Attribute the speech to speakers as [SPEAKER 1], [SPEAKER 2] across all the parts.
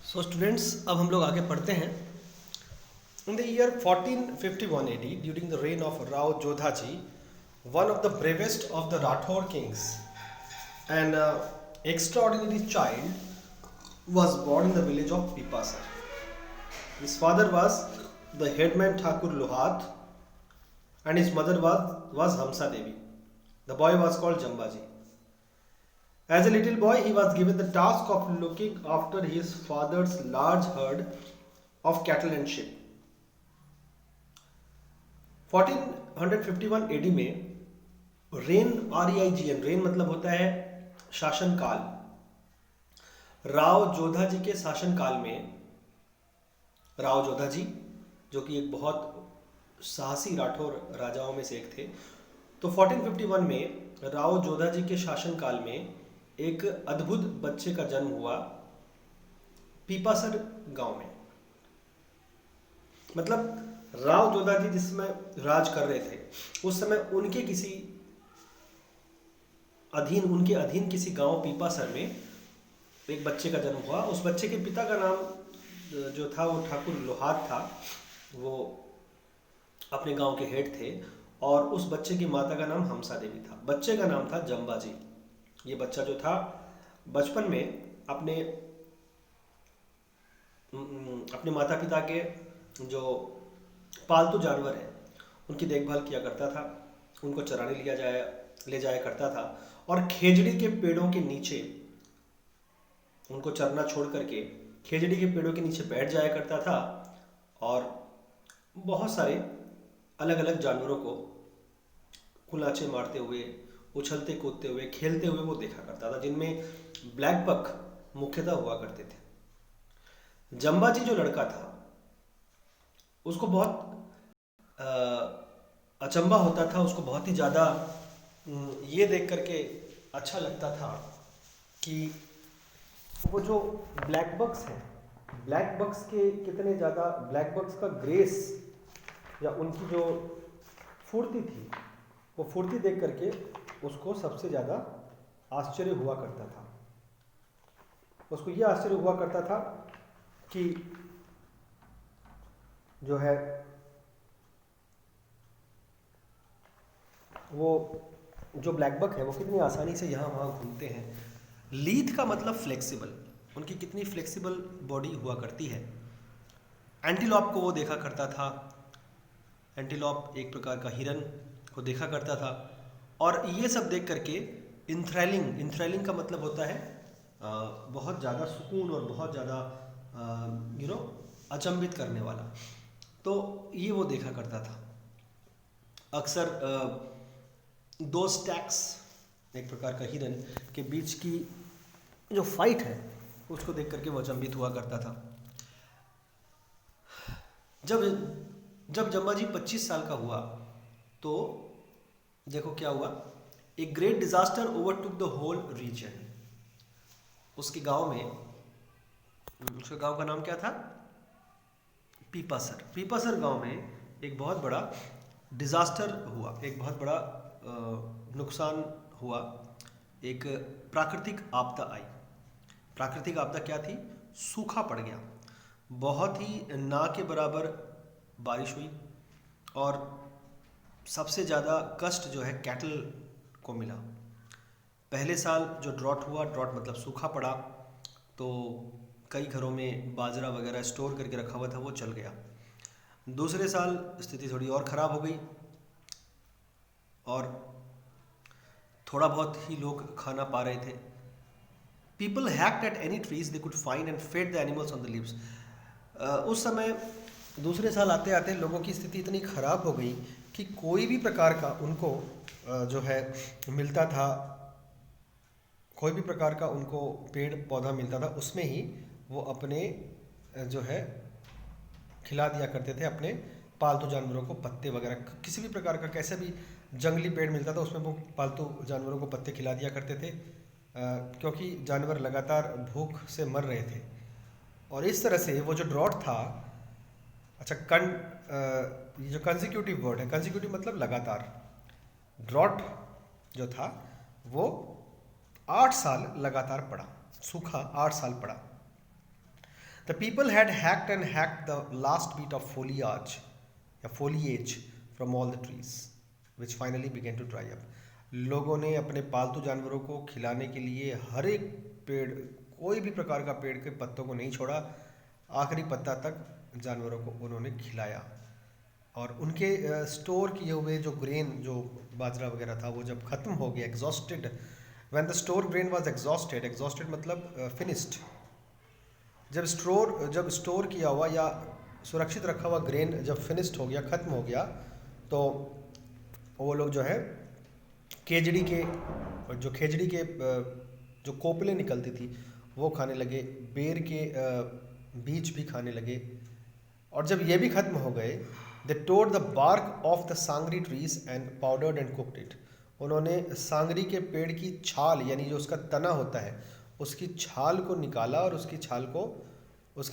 [SPEAKER 1] So students, अब हम लोग आगे पढ़ते हैं। In the year 1451 AD, during the reign of Rao Jodhaji, one of the bravest of the Rathore kings, an extraordinary child was born in the village of Pipasar. His father was the headman Thakur Lohat, and his mother was Hamsa Devi. The boy was called Jambaji. As a little boy, he was given the task of looking after his father's large herd of cattle and sheep. 1451 AD में rain REIGN, rain मतलब होता है शासन काल। राव जोधा जी के शासन काल में राव जोधा जी, जो कि एक बहुत साहसी राठौर राजाओं में से एक थे, तो 1451 में राव जोधा जी के शासन काल में एक अद्भुत बच्चे का जन्म हुआ पीपासर गांव में। मतलब राव जोधा जी जिस समय राज कर रहे थे उस समय उनके अधीन किसी गांव पीपासर में एक बच्चे का जन्म हुआ। उस बच्चे के पिता का नाम जो था वो ठाकुर लोहार था, वो अपने गांव के हेड थे, और उस बच्चे की माता का नाम हमसा देवी था। बच्चे का नाम था जम्बाजी। ये बच्चा जो था बचपन में अपने माता पिता के जो पालतू जानवर हैं उनकी देखभाल किया करता था, उनको चराने ले जाया करता था, और खेजड़ी के पेड़ों के नीचे उनको चरना छोड़ करके खेजड़ी के पेड़ों के नीचे बैठ जाया करता था, और बहुत सारे अलग अलग जानवरों को कुलाचे मारते हुए, उछलते कूदते हुए, खेलते हुए वो देखा करता था, जिनमें ब्लैक बक मुख्यतः हुआ करते थे। जम्बाजी जो लड़का था उसको बहुत अचंभा होता था, उसको बहुत ही ज़्यादा ये देख करके अच्छा लगता था कि वो जो ब्लैक बक्स हैं, ब्लैक बक्स के कितने ज़्यादा, ब्लैक बक्स का ग्रेस या उनकी जो फुर्ती थी, वो फुर्ती देख करके उसको सबसे ज़्यादा आश्चर्य हुआ करता था। उसको ये आश्चर्य हुआ करता था कि जो है वो जो ब्लैक बक है वो कितनी आसानी से यहाँ वहाँ घूमते हैं। लीथ का मतलब फ्लेक्सिबल, उनकी कितनी फ्लेक्सिबल बॉडी हुआ करती है। एंटीलॉप को वो देखा करता था, एंटीलॉप एक प्रकार का हिरन को देखा करता था, और ये सब देख करके इंथ्रैलिंग का मतलब होता है बहुत ज़्यादा सुकून और बहुत ज़्यादा अचंभित करने वाला। तो ये वो देखा करता था। अक्सर दो स्टैक्स, एक प्रकार का हिरन के बीच की जो फाइट है उसको देख करके वो अचंभित हुआ करता था। जब जम्बाजी 25 साल का हुआ तो देखो क्या हुआ, एक great disaster overtook the whole region. उसके गांव का नाम क्या था? पीपासर। पीपासर गांव में एक बहुत बड़ा डिजास्टर हुआ, एक बहुत बड़ा नुकसान हुआ। एक प्राकृतिक आपदा आई। प्राकृतिक आपदा क्या थी? सूखा पड़ गया, बहुत ही ना के बराबर बारिश हुई, और सबसे ज़्यादा कष्ट जो है कैटल को मिला। पहले साल जो ड्रॉट हुआ, ड्रॉट मतलब सूखा पड़ा, तो कई घरों में बाजरा वगैरह स्टोर करके रखा हुआ था वो चल गया। दूसरे साल स्थिति थोड़ी और ख़राब हो गई, और थोड़ा बहुत ही लोग खाना पा रहे थे। People hacked at any trees they could find and fed the animals on the leaves. उस समय दूसरे साल आते आते लोगों की स्थिति इतनी ख़राब हो गई कि कोई भी प्रकार का उनको जो है मिलता था, कोई भी प्रकार का उनको पेड़ पौधा मिलता था, उसमें ही वो अपने जो है खिला दिया करते थे अपने पालतू जानवरों को। पत्ते वगैरह किसी भी प्रकार का कैसे भी जंगली पेड़ मिलता था उसमें वो पालतू जानवरों को पत्ते खिला दिया करते थे, क्योंकि जानवर लगातार भूख से मर रहे थे। और इस तरह से वो जो ड्रॉट था, अच्छा ये जो कंसेक्यूटिव वर्ड है, कंसेक्यूटिव मतलब लगातार, ड्रॉट जो था वो 8 साल लगातार पड़ा, सूखा 8 साल पड़ा। The people had hacked and hacked the last bit of foliage या foliage from all the trees which finally began to dry up. लोगों ने अपने पालतू जानवरों को खिलाने के लिए हर एक पेड़, कोई भी प्रकार का पेड़ के पत्तों को नहीं छोड़ा, आखिरी पत्ता तक जानवरों को उन्होंने खिलाया। और उनके स्टोर किए हुए जो ग्रेन, जो बाजरा वगैरह था, वो जब ख़त्म हो गया, exhausted, when the store grain was exhausted, exhausted मतलब फिनिश्ड, जब स्टोर किया हुआ या सुरक्षित रखा हुआ ग्रेन जब फिनिश्ड हो गया, ख़त्म हो गया, तो वो लोग जो है खेजड़ी के जो कोपलें निकलती थी वो खाने लगे, बेर के बीज भी खाने लगे। और जब ये भी ख़त्म हो गए, they tore the bark of the sangri trees and powdered and cooked it, उन्होंने सांगरी के पेड़ की छाल, यानी जो उसका तना होता है, उसकी छाल को निकाला और उसके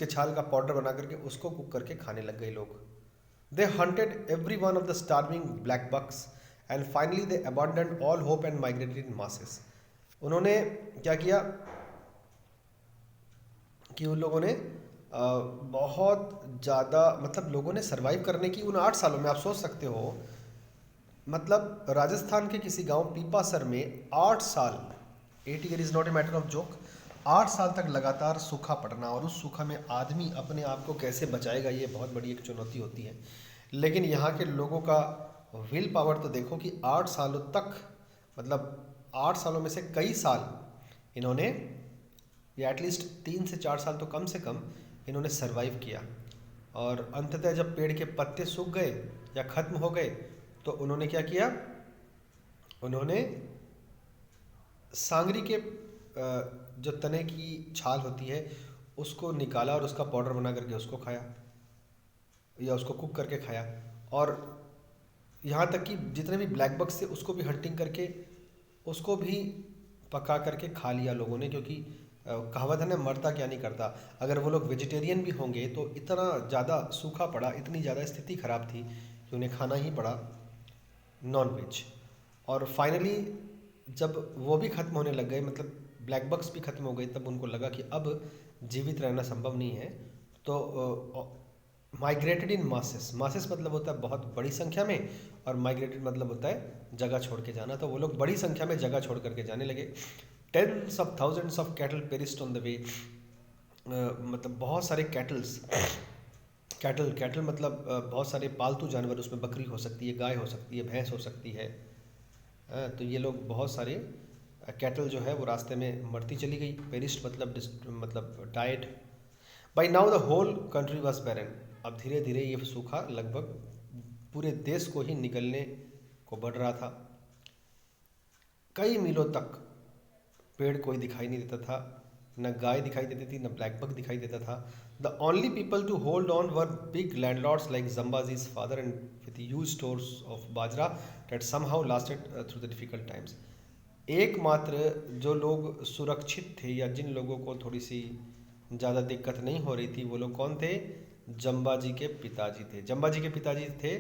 [SPEAKER 1] छाल का पाउडर बना करके उसको कुक करके खाने लग गए लोग। They hunted every one of the starving black bucks and finally they abandoned all hope and migrated in masses. उन्होंने क्या किया कि उन लोगों ने बहुत ज़्यादा, मतलब लोगों ने सरवाइव करने की उन 8 सालों में, आप सोच सकते हो, मतलब राजस्थान के किसी गांव पीपासर में 8 साल, 8 year is not a matter of joke, 8 साल तक लगातार सूखा पड़ना, और उस सूखा में आदमी अपने आप को कैसे बचाएगा, ये बहुत बड़ी एक चुनौती होती है। लेकिन यहाँ के लोगों का विल पावर तो देखो कि 8 सालों तक, मतलब 8 सालों में से कई साल इन्होंने, या एटलीस्ट 3 से 4 साल तो कम से कम इन्होंने सरवाइव किया। और अंततः जब पेड़ के पत्ते सूख गए या ख़त्म हो गए, तो उन्होंने क्या किया, उन्होंने सांगरी के जो तने की छाल होती है उसको निकाला और उसका पाउडर बना करके उसको खाया, या उसको कुक करके खाया। और यहाँ तक कि जितने भी ब्लैक बक्स थे उसको भी हंटिंग करके उसको भी पका करके खा लिया लोगों ने, क्योंकि कहावत है ना, मरता क्या नहीं करता। अगर वो लोग वेजिटेरियन भी होंगे तो इतना ज़्यादा सूखा पड़ा, इतनी ज़्यादा स्थिति ख़राब थी कि उन्हें खाना ही पड़ा नॉन वेज। और फाइनली जब वो भी ख़त्म होने लग गए, मतलब ब्लैक बक्स भी ख़त्म हो गए, तब उनको लगा कि अब जीवित रहना संभव नहीं है, तो माइग्रेटेड इन मासेस, मासेस मतलब होता है बहुत बड़ी संख्या में, और माइग्रेटेड मतलब होता है जगह छोड़ के जाना। तो वो लोग बड़ी संख्या में जगह छोड़ करके जाने लगे। Tens of thousands of cattle perished on the way, मतलब बहुत सारे कैटल मतलब बहुत सारे पालतू जानवर, उसमें बकरी हो सकती है, गाय हो सकती है, भैंस हो सकती है। तो ये लोग बहुत सारे कैटल जो है वो रास्ते में मरती चली गई। पेरिस्ट मतलब died. By now the whole country was barren, अब धीरे धीरे ये सूखा लगभग पूरे देश को ही निकलने को बढ़ रहा था। कई मीलों तक पेड़ कोई दिखाई नहीं देता था, न गाय दिखाई देती थी, न ब्लैक बक दिखाई देता था। The only people to hold on were big landlords like Jambaji's father and with huge stores of bajra that somehow lasted through the difficult times. एकमात्र जो लोग सुरक्षित थे, या जिन लोगों को थोड़ी सी ज़्यादा दिक्कत नहीं हो रही थी, वो लोग कौन थे? जम्बाजी के पिताजी थे। जम्बाजी के पिताजी थे,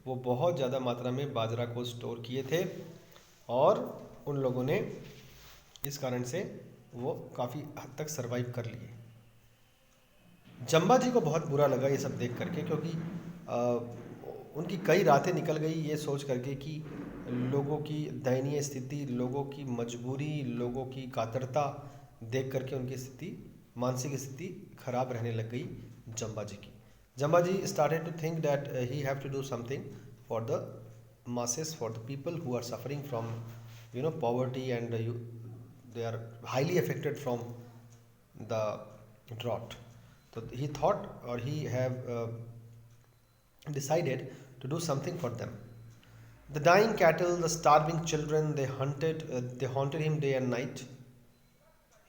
[SPEAKER 1] वो बहुत ज़्यादा मात्रा में बाजरा को स्टोर किए थे, और उन लोगों ने इस कारण से वो काफ़ी हद तक सरवाइव कर लिए। जम्बाजी को बहुत बुरा लगा ये सब देख करके, क्योंकि उनकी कई रातें निकल गई ये सोच करके कि लोगों की दयनीय स्थिति, लोगों की मजबूरी, लोगों की कातरता देख करके उनकी स्थिति, मानसिक स्थिति खराब रहने लग गई जम्बाजी की। Jambaji started to think that he have to do something for the masses, for the people who are suffering from poverty, and they are highly affected from the drought. So he thought, or he have decided to do something for them. The dying cattle, the starving children, they haunted him day and night.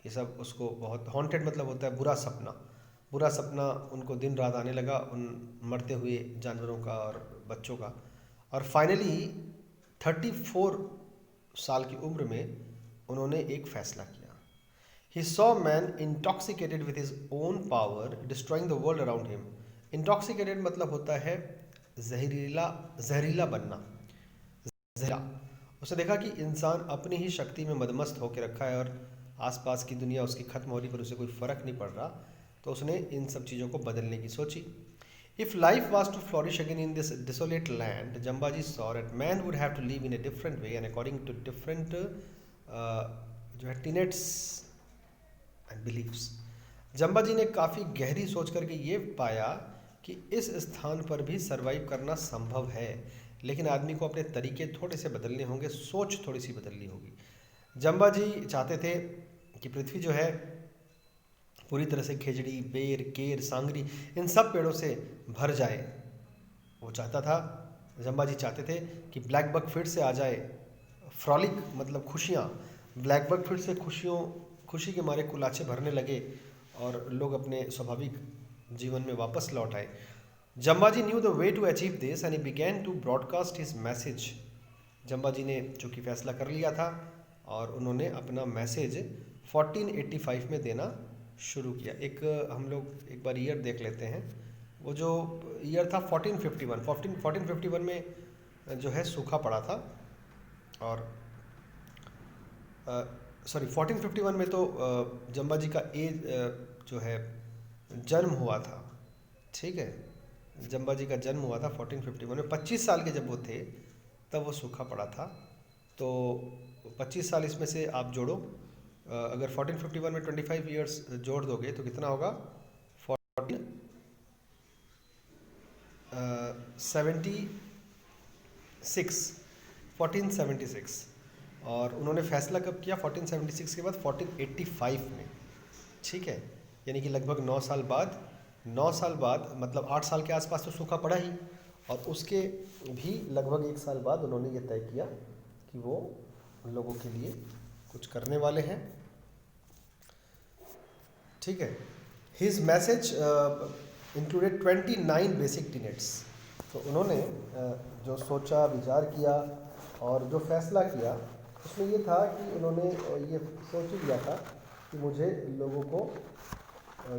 [SPEAKER 1] ये सब उसको बहुत, haunted मतलब होता है बुरा सपना, बुरा सपना उनको दिन रात आने लगा उन मरते हुए जानवरों का और बच्चों का। और फाइनली 34 साल की उम्र में उन्होंने एक फैसला किया। He saw man intoxicated with his own power, destroying the world around him. Intoxicated मतलब होता है जहरीला बनना, जहरीला। उसने देखा कि इंसान अपनी ही शक्ति में मदमस्त होकर रखा है, और आसपास की दुनिया उसकी ख़त्म हो रही, पर उसे कोई फ़र्क नहीं पड़ रहा। तो उसने इन सब चीज़ों को बदलने की सोची। If life was to flourish again in this desolate land, Jambaji saw that man would have to live in a different way and according to different जो है टीनेट्स एंड बिलीव्स। जम्बाजी ने काफ़ी गहरी सोच करके ये पाया कि इस स्थान पर भी सरवाइव करना संभव है, लेकिन आदमी को अपने तरीके थोड़े से बदलने होंगे, सोच थोड़ी सी बदलनी होगी। जम्बाजी चाहते थे कि पृथ्वी जो है पूरी तरह से खेजड़ी, बेर, केर, सांगरी इन सब पेड़ों से भर जाए। वो चाहता था, जम्बाजी चाहते थे कि ब्लैक बक फिर से आ जाए, फ्रॉलिक मतलब खुशियाँ, ब्लैक बक फिर से खुशी के मारे कुलाचे भरने लगे और लोग अपने स्वाभाविक जीवन में वापस लौट आए। Jambhaji knew the way to achieve this and he began to broadcast his message. Jambhaji ने चूँकि फैसला कर लिया था और उन्होंने अपना मैसेज 1485 में देना शुरू किया। हम लोग एक बार ईयर देख लेते हैं। वो जो ईयर था 1451 में जो है सूखा पड़ा था, और 1451 में तो जम्बाजी का एज जो है जन्म हुआ था, ठीक है, जम्बाजी का जन्म हुआ था 1451 में। 25 साल के जब वो थे तब वो सूखा पड़ा था। तो 25 साल इसमें से आप जोड़ो, अगर 1451 में 25 ईयर्स जोड़ दोगे तो कितना होगा, 1476। और उन्होंने फैसला कब किया, 1476 के बाद 1485 में, ठीक है, यानी कि लगभग 9 साल बाद, मतलब 8 साल के आसपास तो सूखा पड़ा ही, और उसके भी लगभग 1 साल बाद उन्होंने ये तय किया कि वो लोगों के लिए कुछ करने वाले हैं, ठीक है। His message included 29 basic tenets. तो उन्होंने जो सोचा, विचार किया और जो फैसला किया उसमें ये था कि उन्होंने ये सोच लिया था कि मुझे लोगों को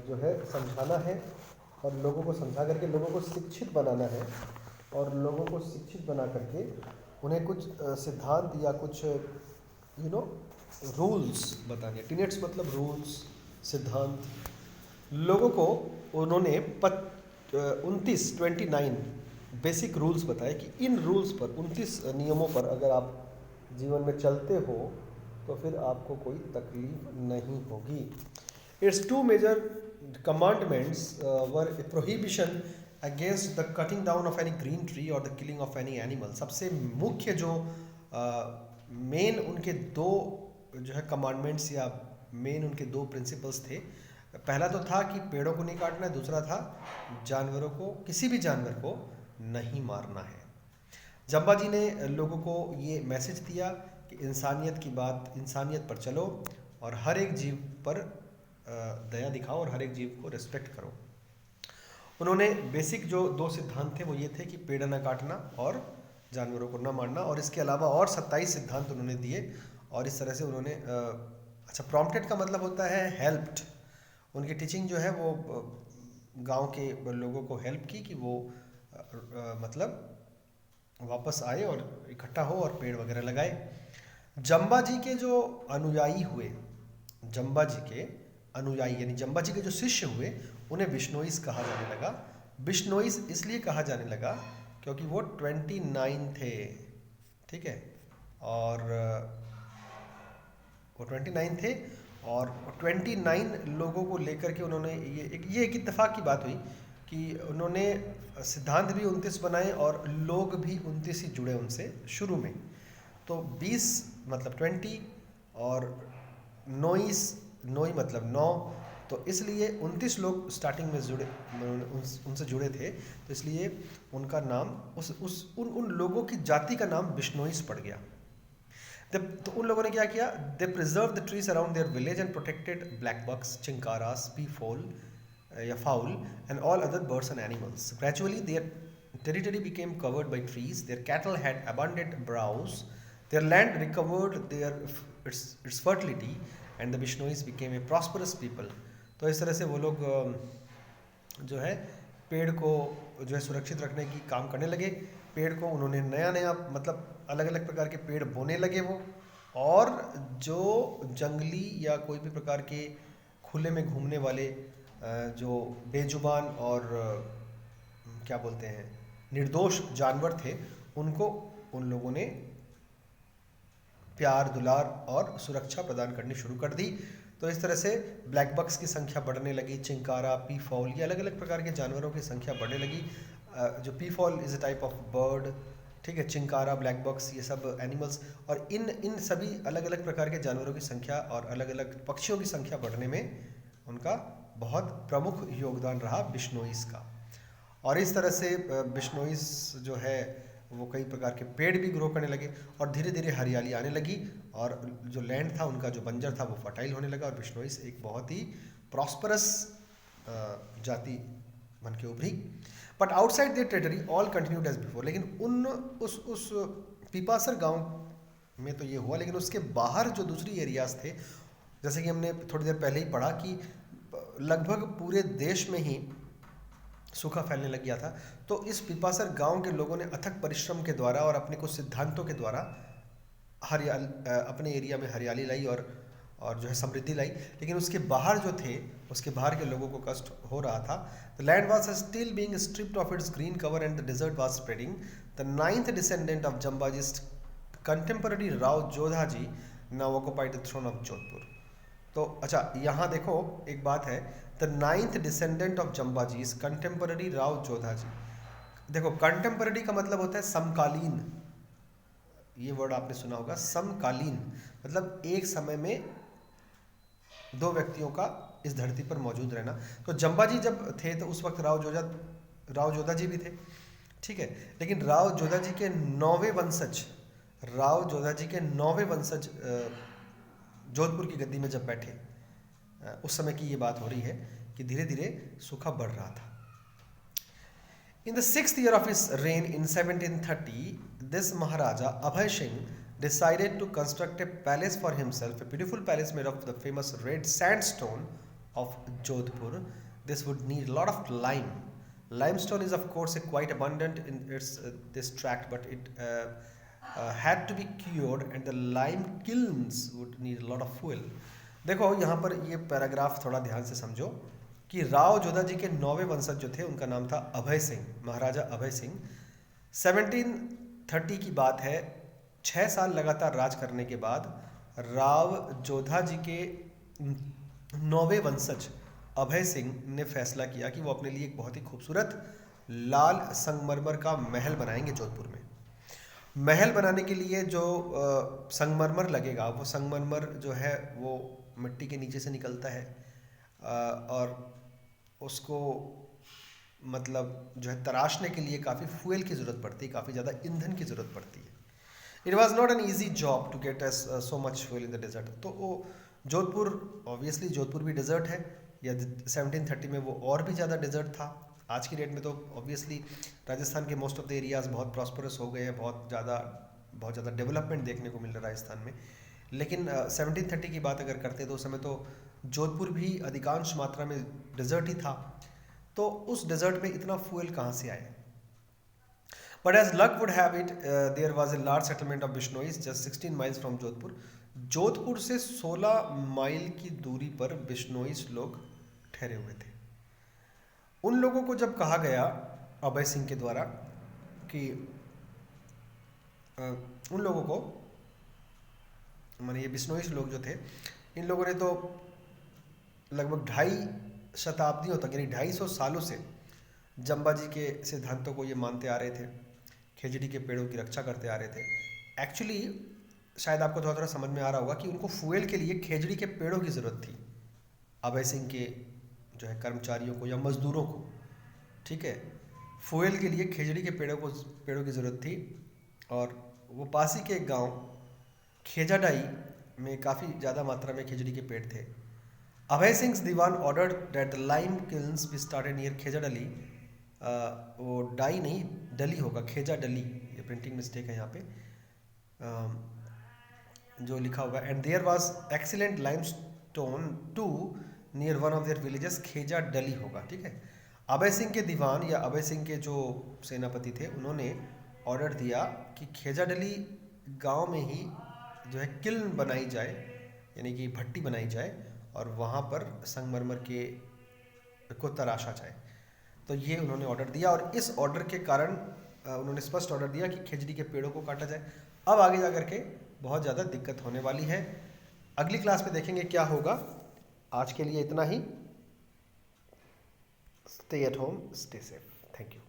[SPEAKER 1] जो है समझाना है, और लोगों को समझा करके लोगों को शिक्षित बनाना है, और लोगों को शिक्षित बना करके उन्हें कुछ सिद्धांत या कुछ रूल्स बताने। टीनेट्स मतलब रूल्स, सिद्धांत। लोगों को उन्होंने 29 बेसिक रूल्स बताए कि इन रूल्स पर, 29 नियमों पर अगर आप जीवन में चलते हो तो फिर आपको कोई तकलीफ नहीं होगी। It's 2 major commandments were a prohibition against the cutting down of any green tree or the killing of any animal। सबसे मुख्य जो मेन उनके दो जो है कमांडमेंट्स या मेन उनके 2 प्रिंसिपल्स थे, पहला तो था कि पेड़ों को नहीं काटना है, दूसरा था जानवरों को, किसी भी जानवर को नहीं मारना है। जम्बाजी ने लोगों को ये मैसेज दिया कि इंसानियत पर चलो और हर एक जीव पर दया दिखाओ और हर एक जीव को रिस्पेक्ट करो। उन्होंने बेसिक जो 2 सिद्धांत थे वो ये थे कि पेड़ न काटना और जानवरों को न मारना, और इसके अलावा और 27 सिद्धांत उन्होंने दिए। और इस तरह से उन्होंने अच्छा, प्रॉम्प्टेड का मतलब होता है हेल्प्ड। उनकी टीचिंग जो है वो गांव के लोगों को हेल्प की कि वो मतलब वापस आए और इकट्ठा हो और पेड़ वगैरह लगाए। जम्बाजी के जो अनुयायी हुए, जम्बाजी के अनुयायी यानी जम्बाजी के जो शिष्य हुए, उन्हें बिश्नोईस कहा जाने लगा। बिश्नोईस इसलिए कहा जाने लगा क्योंकि वो 29 थे, ठीक है, और वो 29 थे और 29 लोगों को लेकर के उन्होंने ये एक इत्तेफाक की बात हुई कि उन्होंने सिद्धांत भी 29 बनाए और लोग भी 29 ही जुड़े उनसे शुरू में। तो 20 मतलब 20 और नोई मतलब 9, तो इसलिए 29 लोग स्टार्टिंग में जुड़े, उनसे जुड़े थे, तो इसलिए उनका नाम उन लोगों की जाति का नाम बिश्नोईस पड़ गया। तो उन लोगों ने क्या किया, they preserve the trees around their village and protected black bucks, chinkaras, pea fowl and all other birds and animals. Gradually their territory became covered by trees, their cattle had abundant browse, their land recovered its fertility, and the Bishnois became a prosperous people. तो इस तरह से वो लोग जो है पेड़ को जो है सुरक्षित रखने की काम करने लगे। पेड़ को उन्होंने नया मतलब अलग अलग प्रकार के पेड़ बोने लगे वो, और जो जंगली या कोई भी प्रकार के खुले में घूमने वाले जो बेजुबान और क्या बोलते हैं निर्दोष जानवर थे, उनको उन लोगों ने प्यार दुलार और सुरक्षा प्रदान करनी शुरू कर दी। तो इस तरह से ब्लैक बक्स की संख्या बढ़ने लगी, चिंकारा, पी फॉल, ये अलग अलग प्रकार के जानवरों की संख्या बढ़ने लगी। जो P fall is a type of bird, ठीक है, चिंकारा, ब्लैक बक्स, ये सब एनिमल्स, और इन सभी अलग अलग प्रकार के जानवरों की संख्या और अलग अलग पक्षियों की संख्या बढ़ने में उनका बहुत प्रमुख योगदान रहा बिश्नोइस का। और इस तरह से बिश्नोइस जो है वो कई प्रकार के पेड़ भी ग्रो करने लगे और धीरे धीरे हरियाली आने लगी, और जो लैंड था उनका जो बंजर था वो फर्टाइल होने लगा, और बिश्नोइस एक बहुत ही प्रॉस्परस जाति बन के उभरी। But outside their territory all continued as before. लेकिन उस पीपासर गांव में तो ये हुआ, लेकिन उसके बाहर जो दूसरी एरियाज थे, जैसे कि हमने थोड़ी देर पहले ही पढ़ा कि लगभग पूरे देश में ही सूखा फैलने लग गया था। तो इस पीपासर गांव के लोगों ने अथक परिश्रम के द्वारा और अपने कुछ सिद्धांतों के द्वारा अपने एरिया में हरियाली लाई और जो है समृद्धि लाई। लेकिन उसके बाहर जो थे, उसके बाहर के लोगों को कष्ट हो रहा था। The land was still being stripped of its green cover and the desert was spreading. The ninth descendant of Jambaji's contemporary Rao Jodhaji now occupied the throne of Jodhpur. तो अच्छा, यहाँ देखो एक बात है, the ninth descendant of Jambaji's contemporary Rao Jodhaji. देखो, कंटेम्पररी का मतलब होता है समकालीन, ये वर्ड आपने सुना होगा, समकालीन मतलब एक समय में दो व्यक्तियों का इस धरती पर मौजूद रहना। तो जम्बाजी जब थे तो उस वक्त राव जोधा जी भी थे, ठीक है। लेकिन राव जोधा जी के नौवे वंशज जोधपुर की गद्दी में जब बैठे, उस समय की ये बात हो रही है कि धीरे धीरे सूखा बढ़ रहा था। In the 6th year of his reign in 1730, this Maharaja Abhay Singh decided to construct a palace for himself, a beautiful palace made of the famous red sandstone of Jodhpur. This would need a lot of lime. Limestone is of course quite abundant in this tract, but it had to be cured and the lime kilns would need a lot of fuel. देखो यहाँ पर ये paragraph थोड़ा ध्यान से समझो कि राव जोधा जी के नौवे वंशज जो थे उनका नाम था अभय सिंह, महाराजा अभय सिंह। 1730 की बात है। 6 साल लगातार राज करने के बाद राव जोधा जी के नौवे वंशज अभय सिंह ने फैसला किया कि वो अपने लिए एक बहुत ही खूबसूरत लाल संगमरमर का महल बनाएंगे जोधपुर में। महल बनाने के लिए जो संगमरमर लगेगा, वो संगमरमर जो है वो मिट्टी के नीचे से निकलता है, और उसको मतलब जो है तराशने के लिए काफ़ी फ्यूल की ज़रूरत पड़ती है, काफ़ी ज़्यादा ईंधन की ज़रूरत पड़ती है। It was not an easy job to get as so much fuel in the desert. तो वो जोधपुर, ऑब्वियसली जोधपुर भी डेजर्ट है, या 1730 में वो और भी ज़्यादा डेजर्ट था। आज की डेट में तो ऑब्वियसली राजस्थान के मोस्ट ऑफ द एरियाज़ बहुत प्रॉस्परस हो गए हैं, बहुत ज़्यादा डेवलपमेंट देखने को मिल रहा है राजस्थान में। लेकिन 1730 की बात अगर करते तो उस समय तो जोधपुर भी अधिकांश मात्रा में डेजर्ट ही था। तो उस डेजर्ट में इतना फ्यूल कहाँ से आए? But as luck would have it, there was a large settlement of Bishnois just 16 miles from Jodhpur. Jodhpur से 16 माइल की दूरी पर बिश्नोइस लोग ठहरे हुए थे। उन लोगों को जब कहा गया अभय सिंह के द्वारा कि उन लोगों को, माने ये बिश्नोइस लोग जो थे, इन लोगों ने तो लगभग 2.5 शताब्दियों तक, यानी 250 सालों से जम्बाजी के सिद्धांतों को ये मानते आ रहे थे, खेजड़ी के पेड़ों की रक्षा करते आ रहे थे। एक्चुअली शायद आपको थोड़ा थोड़ा समझ में आ रहा होगा कि उनको फ्यूल के लिए खेजड़ी के पेड़ों की ज़रूरत थी, अभय सिंह के जो है कर्मचारियों को या मजदूरों को, ठीक है। फ्यूल के लिए खेजड़ी के पेड़ों की ज़रूरत थी, और वो पास ही के एक गाँव खेजाडाई में काफ़ी ज़्यादा मात्रा में खेजड़ी के पेड़ थे। Abhay Singh Diwan ordered that the lime kilns be started near Khejarli. वो डाई नहीं, डली होगा, खेजा डली, ये प्रिंटिंग मिस्टेक है यहाँ पे जो लिखा होगा। And there was excellent limestone too near one of their villages, Khejarli होगा, ठीक है। अभय सिंह के दीवान या अभय सिंह के जो सेनापति थे, उन्होंने ऑर्डर दिया कि खेजा डली गाँव में ही जो है किल्न बनाई जाए, यानी कि भट्टी बनाई जाए, और वहाँ पर संगमरमर के को तराशा जाए। तो ये उन्होंने ऑर्डर दिया और इस ऑर्डर के कारण उन्होंने स्पष्ट ऑर्डर दिया कि खिजड़ी के पेड़ों को काटा जाए। अब आगे जा कर के बहुत ज़्यादा दिक्कत होने वाली है। अगली क्लास में देखेंगे क्या होगा। आज के लिए इतना ही। Stay at home, stay safe. Thank you.